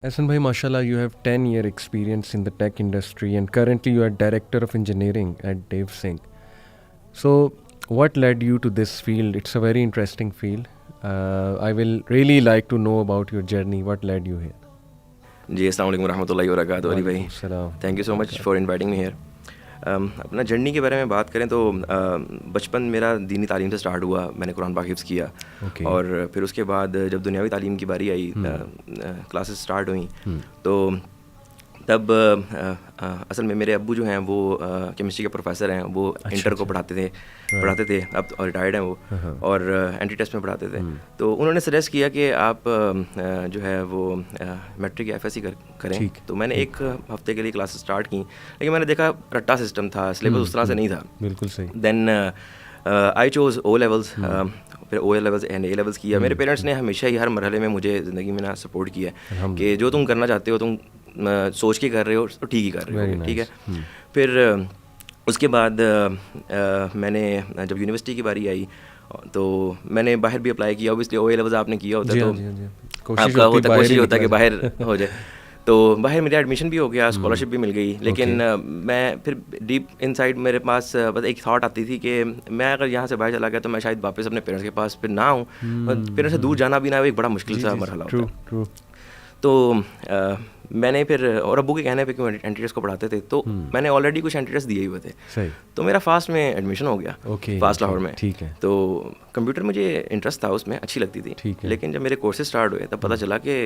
Ehsan bhai, mashallah, you have 10-year experience in the tech industry and currently you are Director of Engineering at DevSync. So, what led you to this field? It's a very interesting field. I will really like to know about your journey. What led you here? जी अस्सलाम वालेकुम रहमतुल्लाहि व बरकातुहू अली भाई, thank you so much for inviting me here. अपना journey के बारे में बात करें तो बचपन मेरा दीनी तालीम से स्टार्ट हुआ। मैंने कुरान पाक हिफ्ज़ किया और फिर उसके बाद जब दुनियावी तालीम की बारी आई, क्लासेस स्टार्ट हुई, तो तब असल में मेरे अब्बू जो हैं वो केमिस्ट्री के प्रोफेसर हैं। वो इंटर को पढ़ाते थे, अब रिटायर्ड हैं वो, और एंटी टेस्ट में पढ़ाते थे। तो उन्होंने सजेस्ट किया कि आप जो है वो मैट्रिक या एफएससी करें। तो मैंने एक हफ्ते के लिए क्लास स्टार्ट की, लेकिन मैंने देखा रट्टा सिस्टम था, सिलेबस उस तरह से नहीं था। बिल्कुल सही। Then I chose O levels, फिर O levels and A levels किया। मेरे पेरेंट्स ने हमेशा ही हर मरहले में मुझे ज़िंदगी में ना सपोर्ट किया कि जो तुम करना चाहते हो तुम सोच के कर रहे हो तो ठीक ही कर रहे हो, ठीक है। फिर उसके बाद मैंने जब यूनिवर्सिटी की बारी आई तो मैंने बाहर भी अप्लाई किया। ऑब्वियसली ओ लेवल्स आपने किया होता है तो आपका कोशिश होता है कि बाहर हो जाए। तो बाहर मेरा एडमिशन भी हो गया, स्कॉलरशिप भी मिल गई, लेकिन मैं फिर डीप इनसाइड मेरे पास बस एक थॉट आती थी कि मैं अगर यहाँ से बाहर चला गया तो मैं शायद वापस अपने पेरेंट्स के पास फिर ना हूँ। पेरेंट्स से दूर जाना भी ना एक बड़ा मुश्किल सा मरहला होता है। तो मैंने फिर, और अब्बू के कहने पे क्यों एंटी टेस्ट को पढ़ाते थे, तो मैंने ऑलरेडी कुछ एंटी टेस्ट दिए हुए थे। सही। तो मेरा फास्ट में एडमिशन हो गया, फास्ट लाहौर में। ठीक है। तो कंप्यूटर मुझे इंटरेस्ट था, उसमें अच्छी लगती थी, लेकिन जब मेरे कोर्सेज स्टार्ट हुए तब पता चला कि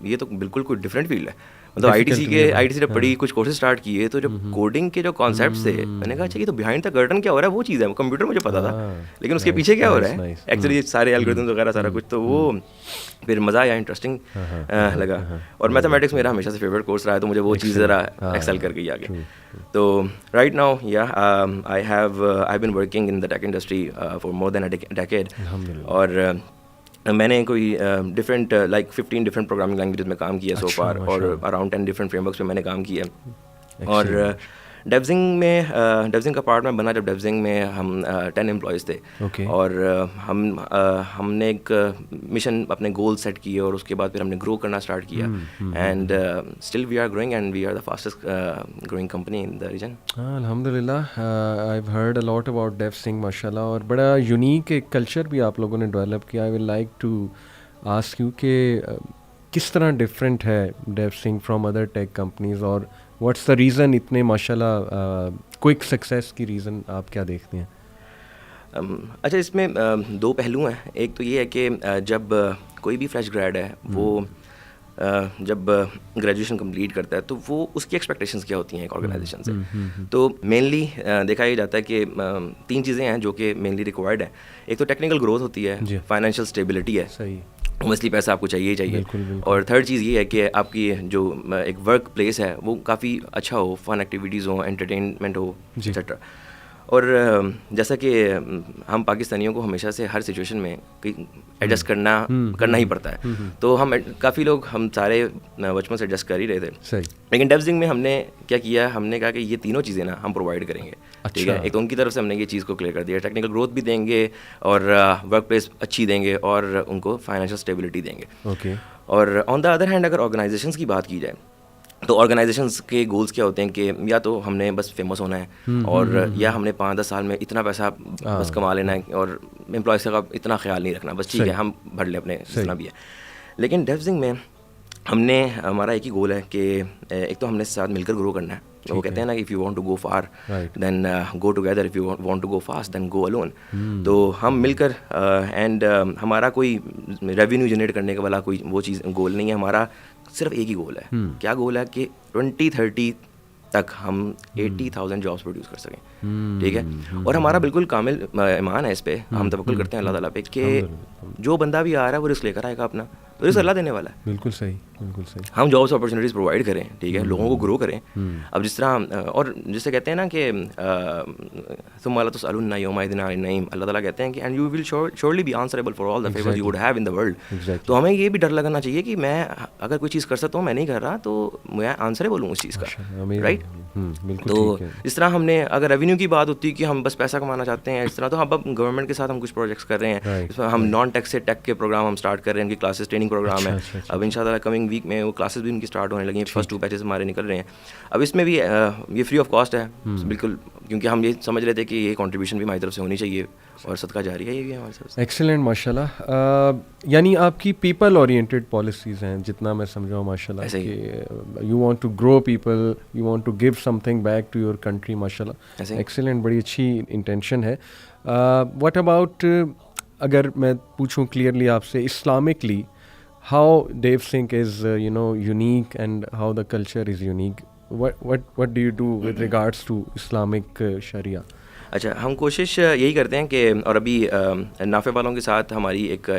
ये तो बिल्कुल कोई डिफरेंट फील्ड है। मतलब आईटीसी जब पढ़ी, कुछ कोर्सेज स्टार्ट किए, तो जब कोडिंग के जो कॉन्सेप्ट्स थे मैंने कहा अच्छा ये तो बिहाइंड द कर्टन क्या हो रहा है वो चीज़ है। कंप्यूटर मुझे पता था, लेकिन उसके पीछे क्या हो रहा है एक्चुअली, सारे एल्गोरिथम्स वगैरह सारा कुछ। तो वो फिर मज़ा आया, इंटरेस्टिंग लगा। और मैथमेटिक्स मेरा हमेशा से फेवरेट कोर्स रहा है, तो मुझे वो चीज़ ज़रा एक्सेल कर गई आगे। तो right now I have been working in the tech industry for more than a decade. और मैंने कोई डिफरेंट 15 डिफरेंट प्रोग्रामिंग लैंग्वेजेस में काम किया सो फार, और अराउंड 10 डिफरेंट फ्रेमवर्क्स पे मैंने काम किया। और डेवजिंग का पार्ट में बना जब डेवजिंग में हम 10 एम्प्लॉयज़ थे। और हमने एक मिशन अपने गोल सेट किए और उसके बाद फिर हमने ग्रो करना स्टार्ट किया। And still we are growing and we are the fastest growing company in the region. अल्हम्दुलिल्लाह, I have heard a lot about Devsinc माशाल्लाह, और बड़ा यूनिक एक कल्चर भी आप लोगों ने डेवलप किया। I will like to ask you कि किस तरह डिफरेंट है Devsinc from other tech companies, और व्हाट्स द रीज़न इतने माशाल्लाह क्विक सक्सेस की रीज़न आप क्या देखते हैं? अच्छा, इसमें दो पहलू हैं। एक तो ये है कि जब कोई भी फ्रेश ग्रेड है वो जब ग्रेजुएशन कंप्लीट करता है तो वो उसकी एक्सपेक्टेशंस क्या होती हैं एक ऑर्गेनाइजेशन से। तो मेनली देखा ये जाता है कि 3 चीज़ें हैं जो कि मेनली रिक्वायर्ड हैं। एक तो टेक्निकल ग्रोथ होती है, फाइनेंशियल स्टेबिलिटी है, सही, ओबियसली पैसा आपको चाहिए ही चाहिए। बिल्कुल। और थर्ड चीज़ ये है कि आपकी जो एक वर्क प्लेस है वो काफ़ी अच्छा हो, फन एक्टिविटीज़ हो, एंटरटेनमेंट हो, एक्सेट्रा। और जैसा कि हम पाकिस्तानियों को हमेशा से हर सिचुएशन में एडजस्ट करना ही पड़ता है। तो हम काफ़ी लोग, हम सारे बचपन से एडजस्ट कर ही रहे थे। सही। लेकिन डेवजिंग में हमने क्या किया, हमने कहा कि ये तीनों चीज़ें ना हम प्रोवाइड करेंगे। अच्छा। ठीक है। एक तो उनकी तरफ से हमने ये चीज़ को क्लियर कर दिया, टेक्निकल ग्रोथ भी देंगे और वर्क प्लेस अच्छी देंगे और उनको फाइनेंशियल स्टेबिलिटी देंगे। ओके। और ऑन द अदर हैंड अगर ऑर्गेनाइजेशंस की बात की जाए तो ऑर्गेनाइजेशंस के गोल्स क्या होते हैं कि या तो हमने बस फेमस होना है और या हमने 5-10 साल में इतना पैसा बस कमा लेना है और एम्प्लॉयज़ का इतना ख्याल नहीं रखना, बस ठीक है हम भर ले अपने जितना भी है। लेकिन डेवजिंग में हमारा एक ही गोल है कि एक तो हमने साथ मिलकर ग्रो करना है। वो कहते हैं ना, if you want to go far then go together, if you want to go fast then go alone. तो हम मिलकर एंड हमारा कोई रेवेन्यू जनरेट करने का वाला कोई वो चीज़ गोल नहीं है। हमारा सिर्फ एक ही गोल है। क्या गोल है कि 2030 तक हम 80,000 जॉब्स प्रोड्यूस कर सकें। ठीक है। और हमारा बिल्कुल कामिल ईमान है इस पे, हम तवक्कुल करते हैं अल्लाह ताला पे कि जो बंदा भी आ रहा है वो रिस्क लेकर आएगा अपना, तो रिस्क अल्लाह देने वाला है। बिल्कुल सही, बिल्कुल सही। हम जॉब्स अपॉर्चुनिटीज़ प्रोवाइड करें, ठीक है, लोगों को ग्रो करें। अब जिस तरह और जिसे कहते हैं ना कि तुम अल्लाह तुसअलुन्ना यौमइज़िन अनिन नईम, अल्लाह ताला कहते हैं कि and you will surely be answerable for all the favours you would have in the world. तो हमें ये भी डर लगाना चाहिए कि मैं अगर कोई चीज़ कर सकता हूँ, मैं नहीं कर रहा, तो मैं आंसरेबल हूँ उस चीज़ का, राइट। तो इस तरह हमने, अगर रेवेन्यू की बात होती है कि हम बस पैसा कमाना चाहते हैं इस तरह, तो अब गवर्नमेंट के साथ हम कुछ प्रोजेक्ट्स कर रहे हैं। हम नॉन टेक से टेक के प्रोग्राम हम स्टार्ट कर रहे हैं, उनकी क्लासेस ट्रेनिंग ट्रेनिंग प्रोग्राम है। अच्छा, अच्छा, अब इंशाल्लाह कमिंग वीक में वो क्लासेस भी उनकी स्टार्ट होने लगी हैं, फर्स्ट 2 बैचेस हमारे निकल रहे हैं। अब इसमें भी ये फ्री ऑफ कॉस्ट है बिल्कुल, क्योंकि हम ये समझ रहे थे कि ये कंट्रीब्यूशन भी हमारी तरफ से होनी चाहिए और सदका जारी है ये भी हमारी तरफ से। एक्सीलेंट माशाल्लाह। यानी आपकी पीपल ओरिएंटेड पॉलिसीज़ हैं जितना मैं समझा हूँ माशाल्लाह, ऐसे ही। कि you want to grow people, you want to give something back to your country माशाल्लाह। ऐसे ही। एक्सीलेंट, बड़ी अच्छी इंटेंशन है। व्हाट अबाउट, अगर मैं पूछूं क्लियरली आपसे, Islamically how Devsinc is you know unique and how the culture is unique, what do you do with regards to Islamic Sharia? अच्छा, हम कोशिश यही करते हैं कि, और अभी नाफे वालों के साथ हमारी एक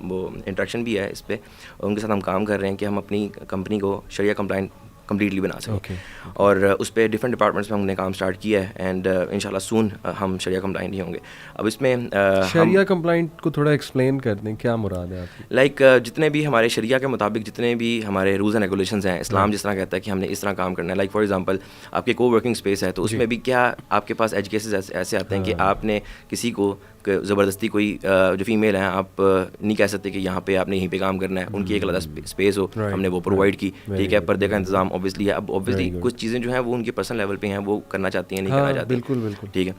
वो इंटरेक्शन भी है इस पे, और उनके साथ हम काम कर रहे हैं कि हम अपनी कंपनी को शरिया कंप्लाइंट कम्प्लीटली बना सकें। Okay. और उस पर डिफरेंट डिपार्टमेंट्स में हमने काम स्टार्ट किया है, एंड इंशाल्लाह सून हम शरिया कंप्लाइंट ही होंगे। अब इसमें शरिया कंप्लाइंट को थोड़ा एक्सप्लेन कर दें, क्या मुराद है आपकी? लाइक जितने भी हमारे शरिया के मुताबिक जितने भी हमारे रूल्स एंड रेगुलेशंस हैं, इस्लाम जिस तरह कहता है कि हमने इस तरह काम करना है। लाइक फॉर एग्जांपल आपके को वर्किंग स्पेस है, तो उसमें भी क्या आपके पास एज केसेस ऐसे आते हैं कि आपने किसी को ज़बरदस्ती कोई जो फीमेल हैं, आप नहीं कह सकते कि यहाँ पे आपने यहीं पे काम करना है, उनकी एक अलग स्पेस हो, हमने वो प्रोवाइड की, ठीक है। पर्दे का इंतजाम ऑब्वियसली है। अब ऑब्वियसली कुछ चीज़ें जो हैं वो उनके पर्सनल लेवल पे हैं, वो करना चाहती हैं, नहीं करना चाहती, बिल्कुल बिल्कुल, ठीक है।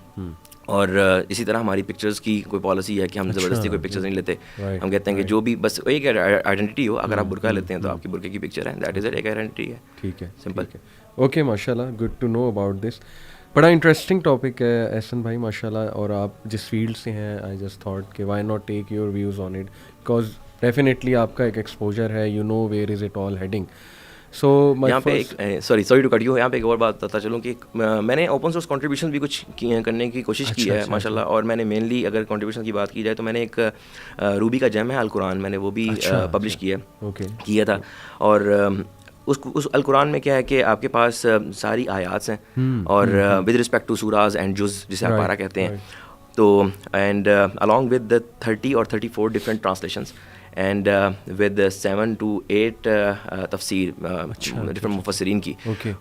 और इसी तरह हमारी पिक्चर्स की कोई पॉलिसी है कि हम ज़बरदस्ती कोई पिक्चर्स नहीं लेते। हम कहते हैं कि जो भी बस एक आइडेंटिटी हो, अगर आप बुरका लेते हैं तो आपकी बुरके की पिक्चर है, दैट इज़ एक आइडेंटिटी है। ठीक है, सिंपल। ओके माशाल्लाह, good to know about this. बड़ा इंटरेस्टिंग टॉपिक है एहसन भाई माशाल्लाह, और आप जिस फील्ड से हैं, आई जस्ट थॉट कि why not take your views on it, because definitely आपका एक एक्सपोजर है, you know where is it all heading. So यहाँ पे एक सॉरी टू कट यू, यहाँ पे एक और बात बताता चलूँ कि मैंने ओपन सोर्स कंट्रीब्यूशन भी कुछ करने की कोशिश की है माशाल्लाह। और मैंने मेनली अगर कंट्रीब्यूशन की बात की जाए तो मैंने एक रूबी का जेम है अल कुरान, मैंने वो भी पब्लिश किया था। और उस अल कुरान में क्या है कि आपके पास सारी आयात हैं, और विद रिस्पेक्ट टू सूराज एंड जुज़ जिसे आप पारा कहते हैं, तो एंड अलॉन्ग विद द 30 और 34 different translations, and with 7 to 8 तफसीर डिफरेंट मुफस्सिरीन की।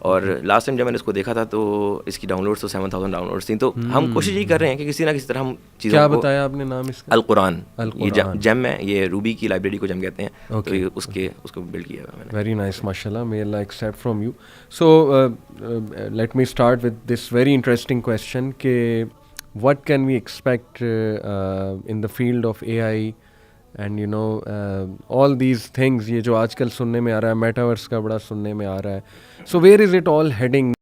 और लास्ट टाइम जब मैंने इसको देखा था तो इसकी डाउनलोड्स तो 7000 डाउनलोड्स थी। तो हम कोशिश यही कर रहे हैं कि किसी ना किसी तरह हम चीज़ों क्या को, बताया आपने नाम इसका? अल कुरान, ये जेम है, ये रूबी की लाइब्रेरी को जेम कहते हैं, तो ये उसको बिल्ड किया है मैंने। वेरी नाइस माशाल्लाह, may Allah accept from you. So let me start with this very interesting question कि what can we expect in the field of AI and you know all these things, ये जो आजकल सुनने में आ रहा है, मेटावर्स का बड़ा सुनने में आ रहा है, so where is it all heading?